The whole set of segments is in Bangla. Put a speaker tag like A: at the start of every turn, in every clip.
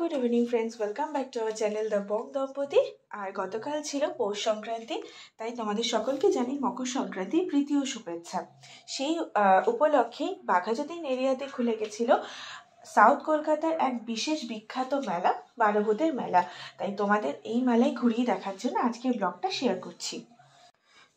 A: Good evening friends, welcome back to our channel the Bong Dampati. আর গতকাল ছিল পৌষ সংক্রান্তি, তাই তোমাদের সকলকে জানি মকর সংক্রান্তির প্রীতি ও শুভেচ্ছা। সেই উপলক্ষেই বাঘাযতীন এরিয়াতে খুলে গেছিল সাউথ কলকাতার এক বিশেষ বিখ্যাত মেলা, বারোভূতের মেলা। তাই তোমাদের এই মেলায় ঘুরিয়ে দেখার জন্য আজকে ব্লগটা শেয়ার করছি।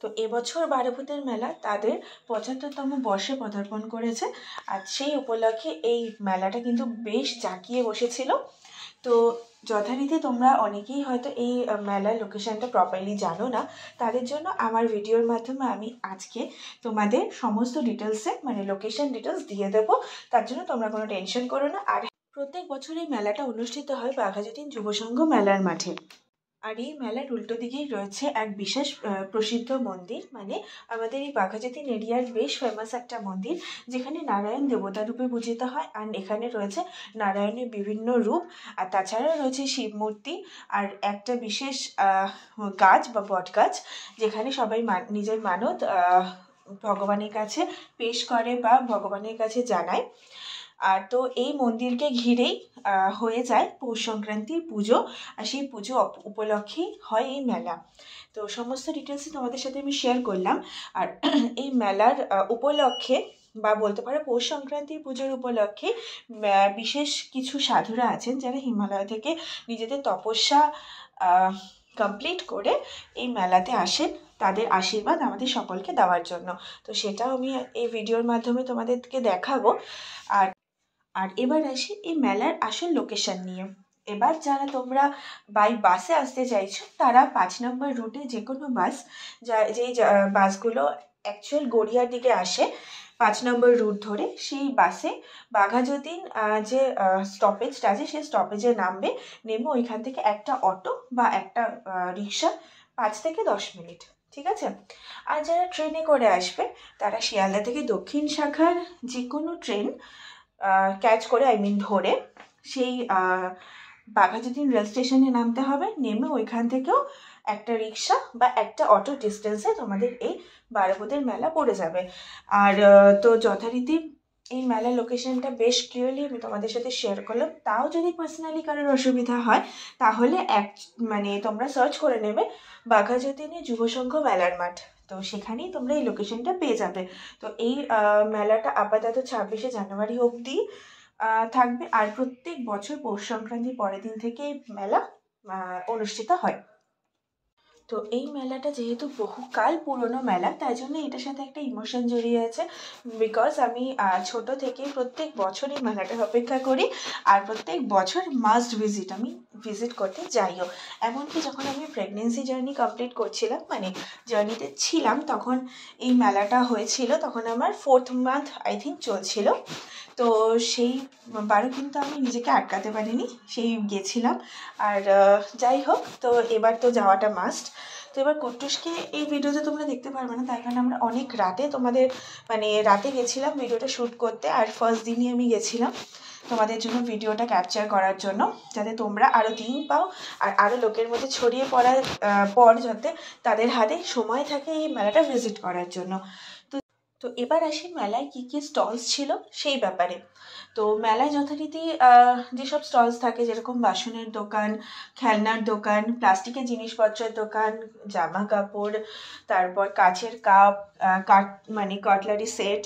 A: তো এবছর বারোভূতের মেলা তাদের ৭৫তম বর্ষে পদার্পণ করেছে। আর সেই উপলক্ষে এই মেলাটা কিন্তু বেশ জাঁকিয়ে বসেছিল। তো যথারীতি তোমরা অনেকেই হয়তো এই মেলার লোকেশনটা প্রপারলি জানো না, তাদের জন্য আমার ভিডিওর মাধ্যমে আমি আজকে তোমাদের সমস্ত ডিটেলসে লোকেশন ডিটেলস দিয়ে দেবো। তার জন্য তোমরা কোনো টেনশন করো না। আর প্রত্যেক বছর এই মেলাটা অনুষ্ঠিত হয় বাঘাযতীন যুব সংঘ মেলার মাঠে। আর এই মেলার উল্টো দিকেই রয়েছে এক বিশেষ প্রসিদ্ধ মন্দির, আমাদের এই বাঘাযতীন এরিয়ার বেশ ফেমাস একটা মন্দির, যেখানে নারায়ণ দেবতা রূপে পূজিত হয়। আর এখানে রয়েছে নারায়ণের বিভিন্ন রূপ, আর তাছাড়াও রয়েছে শিব মূর্তি আর একটা বিশেষ গাছ বা বট গাছ, যেখানে সবাই নিজের মানত ভগবানের কাছে পেশ করে বা ভগবানের কাছে জানায়। আর তো এই মন্দিরকে ঘিরেই হয়ে যায় পৌষ সংক্রান্তির পুজো, আর সেই পুজো উপলক্ষেই হয় এই মেলা। তো সমস্ত ডিটেলসই তোমাদের সাথে আমি শেয়ার করলাম। আর এই মেলার উপলক্ষে বা বলতে পারো পৌষ সংক্রান্তির পুজোর উপলক্ষে বিশেষ কিছু সাধুরা আছেন, যারা হিমালয় থেকে নিজেদের তপস্যা কমপ্লিট করে এই মেলাতে আসেন তাদের আশীর্বাদ আমাদের সকলকে দেওয়ার জন্য। তো সেটাও আমি এই ভিডিওর মাধ্যমে তোমাদেরকে দেখাবো। আর এবার আসি এই মেলার আসল লোকেশন নিয়ে। এবার যারা তোমরা বাই বাসে আসতে চাইছো, তারা ৫ নম্বর রুটে যে কোনো বাস, যেই বাসগুলো অ্যাকচুয়াল গড়িয়ার দিকে আসে ৫ নম্বর রুট ধরে, সেই বাসে বাঘাযতীন যে স্টপেজটা আছে সেই স্টপেজে নামবে। নেমে ওইখান থেকে একটা অটো বা একটা রিক্সা ৫ থেকে ১০ মিনিট, ঠিক আছে? আর যারা ট্রেনে করে আসবে, তারা শিয়ালদা থেকে দক্ষিণ শাখার যে কোনো ট্রেন ক্যাচ করে ধরে সেই বাঘাযতীন রেল স্টেশনে নামতে হবে। নেমে ওইখান থেকেও একটা রিক্সা বা একটা অটো ডিস্টেন্সে তোমাদের এই বারোভূতের মেলা পড়ে যাবে। আর তো যথারীতি এই মেলার লোকেশনটা বেশ ক্লিয়ারলি আমি তোমাদের সাথে শেয়ার করলাম। তাও যদি পার্সোনালি কারোর অসুবিধা হয়, তাহলে তোমরা সার্চ করে নেবে বাঘাযতীনের যুব সংঘ মেলার মাঠ। তো সেখানেই তোমরা এই লোকেশনটা পেয়ে যাবে। তো এই মেলাটা আপাতত ২৬শে জানুয়ারি অবধি থাকবে। আর প্রত্যেক বছর পৌষ সংক্রান্তির পরের দিন থেকে এই মেলা অনুষ্ঠিত হয়। তো এই মেলাটা যেহেতু বহুকাল পুরনো মেলা, তাই জন্য এটার সাথে একটা ইমোশন জড়িয়ে আছে। বিকজ আমি ছোট থেকে প্রত্যেক বছর এই মেলাটার অপেক্ষা করি, আর প্রত্যেক বছর মাস্ট ভিজিট আমি ভিজিট করতে যাইও। এমনকি যখন আমি প্রেগনেন্সি জার্নি কমপ্লিট করছিলাম, জার্নিতে ছিলাম, তখন এই মেলাটা হয়েছিল। তখন আমার 4th মান্থ আই থিঙ্ক চলছিল। তো সেইবারও কিন্তু আমি নিজেকে আটকাতে পারিনি, সেই গেছিলাম। আর যাই হোক, তো এবার তো যাওয়াটা মাস্ট। তো এবার কুট্টুসকে এই ভিডিওতে তোমরা দেখতে পারবে না, তার কারণে আমরা অনেক রাতে রাতে গেছিলাম ভিডিওটা শ্যুট করতে। আর ফার্স্ট দিনই আমি গেছিলাম তোমাদের জন্য ভিডিওটা ক্যাপচার করার জন্য, যাতে তোমরা আরও দিন পাও আর আরও লোকের মধ্যে ছড়িয়ে পড়ার পর যাতে তাদের হাতে সময় থাকে এই মেলাটা ভিজিট করার জন্য। তো এবার আসি মেলায় কী কী স্টলস ছিল সেই ব্যাপারে। তো মেলায় যথারীতি যেসব স্টলস থাকে, যেরকম বাসনের দোকান, খেলনার দোকান, প্লাস্টিকের জিনিসপত্রের দোকান, জামা কাপড়, তারপর কাচের কাপ, কাটলারি সেট,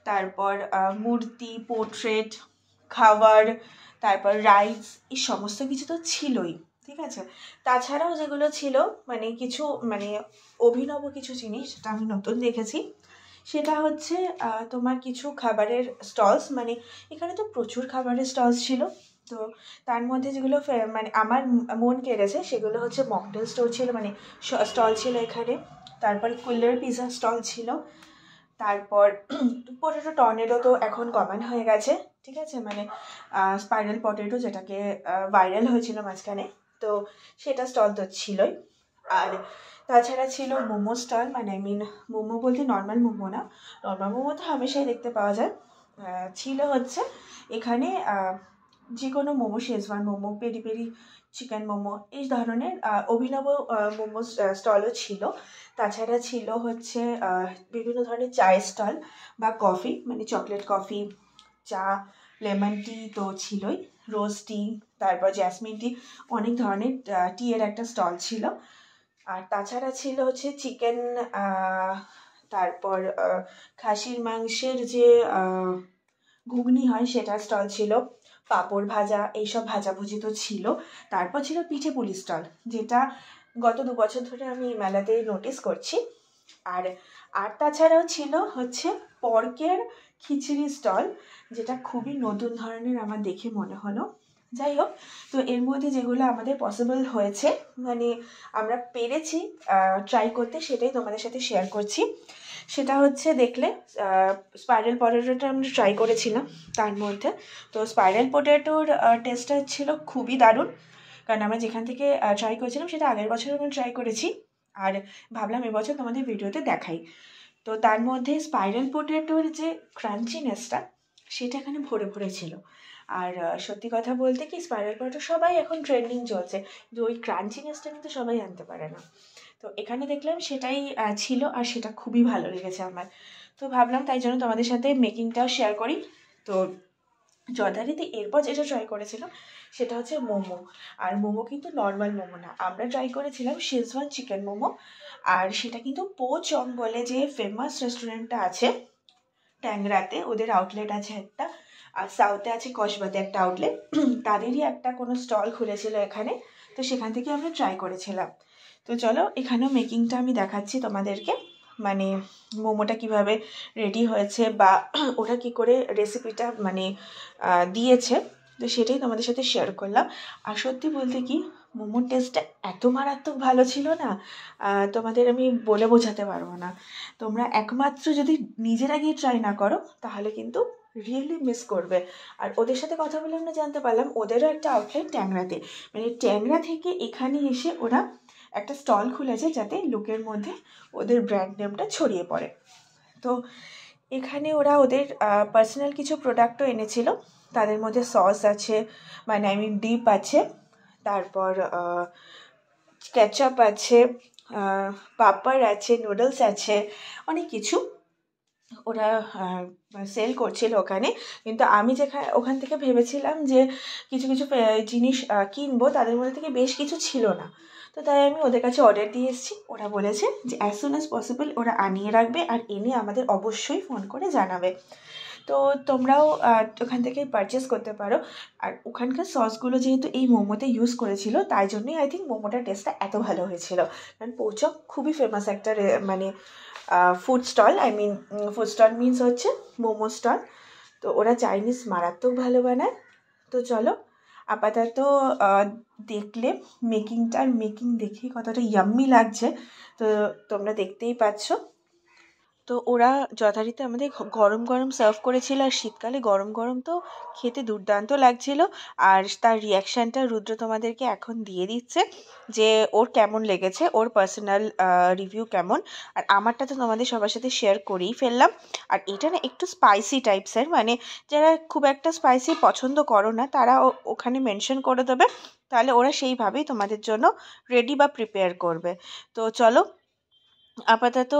A: তারপর মূর্তি, পোর্ট্রেট, খাবার, তারপর রাইডস, এই সমস্ত কিছু তো ছিলই, ঠিক আছে? তাছাড়াও যেগুলো ছিল কিছু অভিনব কিছু জিনিস, যেটা আমি নতুন দেখেছি, সেটা হচ্ছে তোমার কিছু খাবারের স্টলস। এখানে তো প্রচুর খাবারের স্টলস ছিল। তো তার মধ্যে যেগুলো আমার মন কেড়েছে, সেগুলো হচ্ছে মকটেল স্টোর ছিল, স্টল ছিল এখানে। তারপর কুলার পিৎজা স্টল ছিল। তারপর পটেটো টর্নেডো তো এখন কমন হয়ে গেছে, ঠিক আছে? স্পাইরাল পটেটো, যেটাকে ভাইরাল হয়েছিল মাঝখানে, তো সেটা স্টল তো ছিলই। আর তাছাড়া ছিল মোমো স্টল, মোমো বলতে নর্মাল মোমো না, নর্মাল মোমো তো হামেশাই দেখতে পাওয়া যায়। ছিল হচ্ছে এখানে যে কোনো momo, schezwan momo, peri peri chicken momo, এই ধরনের অভিনব মোমো স্টলও ছিল। তাছাড়া ছিল হচ্ছে বিভিন্ন ধরনের চায়ের স্টল বা কফি, চকলেট কফি, চা, লেমন টি তো ছিলই, রোজ টি, তারপর জ্যাসমিন টি, অনেক ধরনের টি এর একটা স্টল ছিল। আর তাছাড়া ছিল হচ্ছে চিকেন, তারপর খাসির মাংসের যে ঘুগনি হয় সেটার স্টল ছিল, পাঁপড় ভাজা, এইসব ভাজাভুজি তো ছিল। তারপর ছিল পিঠে পুলি স্টল, যেটা গত 2 বছর ধরে আমি মেলাতে নোটিস করছি। আর আর তাছাড়াও ছিল হচ্ছে পর্কের খিচুড়ি স্টল, যেটা খুবই নতুন ধরনের আমার দেখে মনে হলো। যাই হোক, তো এর মধ্যে যেগুলো আমাদের পসিবল হয়েছে, মানে আমরা পেরেছি ট্রাই করতে, সেটাই তোমাদের সাথে শেয়ার করছি। সেটা হচ্ছে দেখলে স্পাইরাল পটেটোটা আমরা ট্রাই করেছিলাম তার মধ্যে। তো স্পাইরাল পটেটোর টেস্টটা ছিল খুবই দারুণ, কারণ আমরা যেখান থেকে ট্রাই করেছিলাম সেটা আগের বছর আমরা ট্রাই করেছি, আর ভাবলাম এবছর তোমাদের ভিডিওতে দেখাই। তো তার মধ্যে স্পাইরাল পটেটোর যে ক্রাঞ্চিনেসটা সেটা এখানে ভরে ভরে ছিল। আর সত্যি কথা বলতে কি, স্পাইরাল পটেটো সবাই এখন ট্রেন্ডিং চলছে, কিন্তু ওই ক্রাঞ্চিনেসটা কিন্তু সবাই আনতে পারে না। তো এখানে দেখলাম সেটাই ছিল, আর সেটা খুবই ভালো লেগেছে আমার। তো ভাবলাম তাই জন্য তোমাদের সাথে মেকিংটাও শেয়ার করি। তো যথারীতি এরপর যেটা ট্রাই করেছিলাম সেটা হচ্ছে মোমো। আর মোমো কিন্তু নর্মাল মোমো না, আমরা ট্রাই করেছিলাম শেজওয়ান চিকেন মোমো। আর সেটা কিন্তু পোচং বলে যে ফেমাস রেস্টুরেন্টটা আছে ট্যাংরাতে, ওদের আউটলেট আছে একটা, আর সাউথে আছে কসবাতে একটা আউটলেট, তাদেরই একটা কোনো স্টল খুলেছিল এখানে। তো সেখান থেকে আমরা ট্রাই করেছিলাম। তো চলো এখানেও মেকিংটা আমি দেখাচ্ছি তোমাদেরকে, মানে মোমোটা কিভাবে রেডি হয়েছে বা ওরা কি করে রেসিপিটা মানে দিয়েছে, তো সেটাই তোমাদের সাথে শেয়ার করলাম। আর সত্যি বলতে কি, মোমোর টেস্টটা এত মারাত্মক ভালো ছিল না, তোমাদের আমি বলে বোঝাতে পারবো না। তোমরা একমাত্র যদি নিজেরা গিয়ে ট্রাই না করো তাহলে কিন্তু রিয়েলি মিস করবে। আর ওদের সাথে কথা বলে আমরা জানতে পারলাম ওদেরও একটা আউটলেট ট্যাংরাতে, মানে ট্যাংরা থেকে এখানে এসে ওরা একটা স্টল খুলেছে যাতে লোকের মধ্যে ওদের ব্র্যান্ড নেমটা ছড়িয়ে পড়ে। তো এখানে ওরা ওদের পার্সোনাল কিছু প্রোডাক্টও এনেছিল, তাদের মধ্যে সস আছে, মানে ডিপ আছে, তারপর কেচাপ আছে, পাপড় আছে, নুডলস আছে, অনেক কিছু ওরা সেল করছিল ওখানে। কিন্তু আমি ওখান থেকে ভেবেছিলাম যে কিছু কিছু জিনিস কিনবো, তাদের মধ্যে থেকে বেশ কিছু ছিল না। তো তাই আমি ওদের কাছে অর্ডার দিয়ে এসেছি। ওরা বলেছে যে অ্যাজ সুন অ্যাজ পসিবল ওরা আনিয়ে রাখবে, আর এনে আমাদের অবশ্যই ফোন করে জানাবে। তো তোমরাও ওখান থেকে পারচেস করতে পারো। আর ওখানকার সসগুলো যেহেতু এই মোমোতে ইউজ করেছিল, তাই জন্যই আই থিঙ্ক মোমোটার টেস্টটা এত ভালো হয়েছিল। কারণ পোচক খুবই ফেমাস একটা মানে food stall, food stall means হচ্ছে মোমো স্টল। তো ওরা চাইনিজ মারাত্মক ভালো বানায়। তো চলো আপাতত দেখলে মেকিং দেখেই কতটা ইয়াম্মি লাগছে, তো তোমরা দেখতেই পাচ্ছ। তো ওরা যথারীতি আমাদের গরম গরম সার্ভ করেছিল, আর শীতকালে গরম গরম তো খেতে দুর্দান্ত লাগছিল। আর তার রিয়াকশানটা রুদ্র তোমাদেরকে এখন দিয়ে দিচ্ছে যে ওর কেমন লেগেছে, ওর পার্সোনাল রিভিউ কেমন। আর আমারটা তো তোমাদের সবার সাথে শেয়ার করেই ফেললাম। আর এটা না একটু স্পাইসি টাইপসের, মানে যারা খুব একটা স্পাইসি পছন্দ করো না তারা ওখানে মেনশন করে দেবে, তাহলে ওরা সেইভাবেই তোমাদের জন্য রেডি বা প্রিপেয়ার করবে। তো চলো আপাতত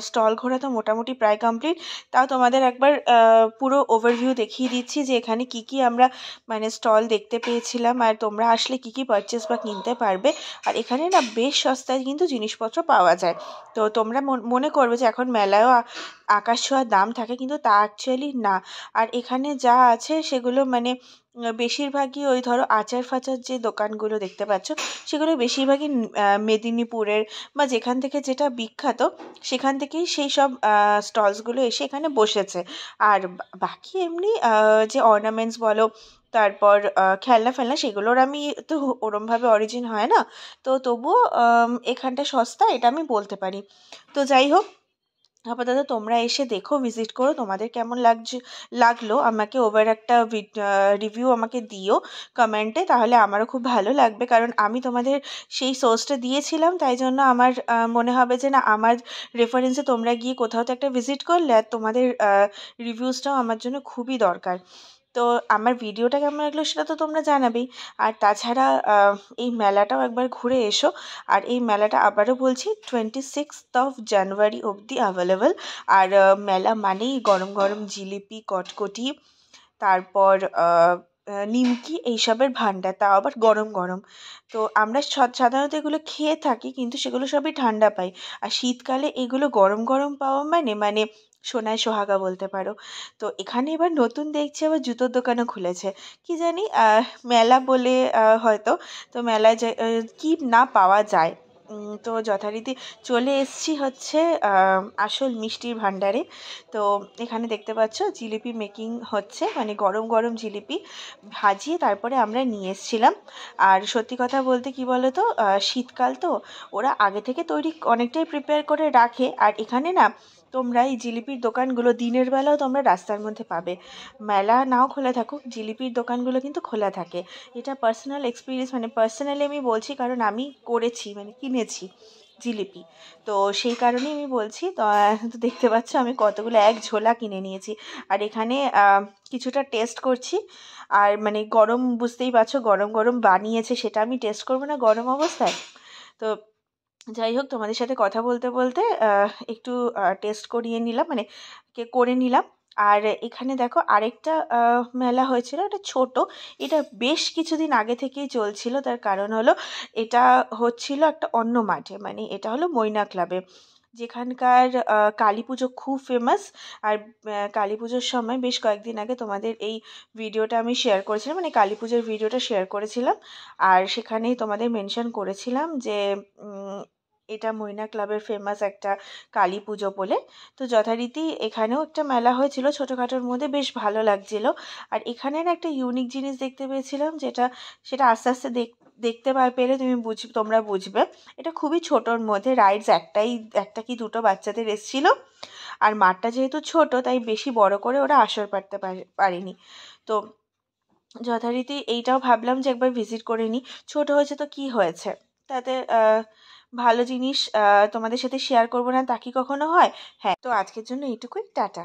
A: স্টল ঘোরা তো মোটামুটি প্রায় কমপ্লিট। তাও তোমাদের একবার পুরো ওভারভিউ দেখিয়ে দিচ্ছি যে এখানে কি কি আমরা মানে স্টল দেখতে পেয়েছিলাম, আর তোমরা আসলে কি কি পারচেস বা কিনতে পারবে। আর এখানে না বেশ সস্তায় কিন্তু জিনিসপত্র পাওয়া যায়। তো তোমরা মনে করবে যে এখন মেলায়ও আকাশ ছোঁয়ার দাম থাকে, কিন্তু তা অ্যাকচুয়ালি না। আর এখানে যা আছে সেগুলো মানে বেশিরভাগই ওই ধরো আচার ফাচার যে দোকানগুলো দেখতে পাচ্ছ সেগুলো বেশিরভাগই মেদিনীপুরের বা যেখান থেকে যেটা বিখ্যাত সেখান থেকেই সেই সব স্টলসগুলো এসে এখানে বসেছে। আর বাকি এমনি যে অর্নামেন্টস বলো, তারপর খেলনা ফেলনা, সেগুলোর আমি তো ওরমভাবে অরিজিন হয় না, তো তবুও এখানটা সস্তা এটা আমি বলতে পারি। তো যাই হোক, আপাতত তোমরা এসে দেখো, ভিজিট করো, তোমাদের কেমন লাগলো আমাকে ওভার একটা রিভিউ আমাকে দিও কমেন্টে, তাহলে আমারও খুব ভালো লাগবে। কারণ আমি তোমাদের সেই সোর্সটা দিয়েছিলাম, তাই জন্য আমার মনে হবে যে না, আমার রেফারেন্সে তোমরা গিয়ে কোথাও তো একটা ভিজিট করলে, আর তোমাদের রিভিউসটাও আমার জন্য খুবই দরকার। তো আমার ভিডিওটা কেমন লাগলো সেটা তো তোমরা জানাবেই। আর তাছাড়া এই মেলাটাও একবার ঘুরে এসো। আর এই মেলাটা আবারও বলছি 26 জানুয়ারি অবধি অ্যাভেলেবল। আর মেলা মানেই গরম গরম জিলিপি, কটকটি, তারপর নিমকি এইসবের ভাণ্ডার, তাও আবার গরম গরম। তো আমরা সাধারণত এগুলো খেয়ে থাকি, কিন্তু সেগুলো সবই ঠান্ডা পাই। আর শীতকালে এগুলো গরম গরম পাওয়া মানে সোনায় সোহাগা বলতে পারো। তো এখানে এবার নতুন দেখছি আবার জুতোর দোকানও খুলেছে, কি জানি মেলা বলে হয়তো। তো মেলায় কি না পাওয়া যায়। তো যথারীতি চলে এসছি হচ্ছে আসল মিষ্টির ভাণ্ডারে। তো এখানে দেখতে পাচ্ছ জিলিপি মেকিং হচ্ছে, মানে গরম গরম জিলিপি ভাজিয়ে তারপরে আমরা নিয়ে এসেছিলাম। আর সত্যি কথা বলতে কি বলো তো, শীতকাল তো ওরা আগে থেকে তৈরি অনেকটাই প্রিপেয়ার করে রাখে। আর এখানে না তোমরা এই জিলিপির দোকানগুলো দিনের বেলাও তোমরা রাস্তার মধ্যে পাবে, মেলা নাও খোলা থাকুক জিলিপির দোকানগুলো কিন্তু খোলা থাকে। এটা পার্সোনাল এক্সপিরিয়েন্স, মানে পার্সোনালি আমি বলছি, কারণ আমি করেছি, মানে কিনেছি জিলিপি। তো সেই কারণেই আমি বলছি। তো দেখতে পাচ্ছ আমি কতগুলো এক ঝোলা কিনে নিয়েছি। আর এখানে কিছুটা টেস্ট করছি। আর মানে গরম, বুঝতেই পারছো গরম গরম বানিয়েছে, সেটা আমি টেস্ট করবো না গরম অবস্থায়? তো যাই হোক, তোমাদের সাথে কথা বলতে বলতে একটু টেস্ট করিয়ে নিলাম, মানে করে নিলাম। আর এখানে দেখো আরেকটা মেলা হয়েছিল, এটা ছোট, এটা বেশ কিছুদিন আগে থেকেই চলছিল। তার কারণ হলো এটা হচ্ছিল একটা অন্য মাঠে, মানে এটা হলো মৈনা ক্লাবে, যেখানকার কালী পুজো খুব ফেমাস। আর কালী পুজোর সময় বেশ কয়েকদিন আগে তোমাদের এই ভিডিওটা আমি শেয়ার করেছিলাম, মানে কালী পুজোর ভিডিওটা শেয়ার করেছিলাম। আর সেখানেই তোমাদের মেনশন করেছিলাম যে এটা মৈনা ক্লাবের ফেমাস একটা কালী পুজো বলে। তো যথারীতি এখানেও একটা মেলা হয়েছিল ছোটোখাটোর মধ্যে, বেশ ভালো লাগছিল। আর এখানের একটা ইউনিক জিনিস দেখতে পেয়েছিলাম, সেটা আস্তে আস্তে দেখতে পেলে তোমরা বুঝবে। এটা খুবই ছোটোর মধ্যে, রাইডস একটা কি দুটো বাচ্চাদের এসেছিলো। আর মাঠটা যেহেতু ছোট, তাই বেশি বড় করে ওরা আসর পারতে পারেনি। তো যথারীতি এইটাও ভাবলাম যে একবার ভিজিট করে নিই। ছোট হয়েছে তো কি হয়েছে, তাতে ভালো জিনিস তোমাদের সাথে শেয়ার করবো না তা কি কখনো হয়? হ্যাঁ, তো আজকের জন্য এইটুকুই, টাটা।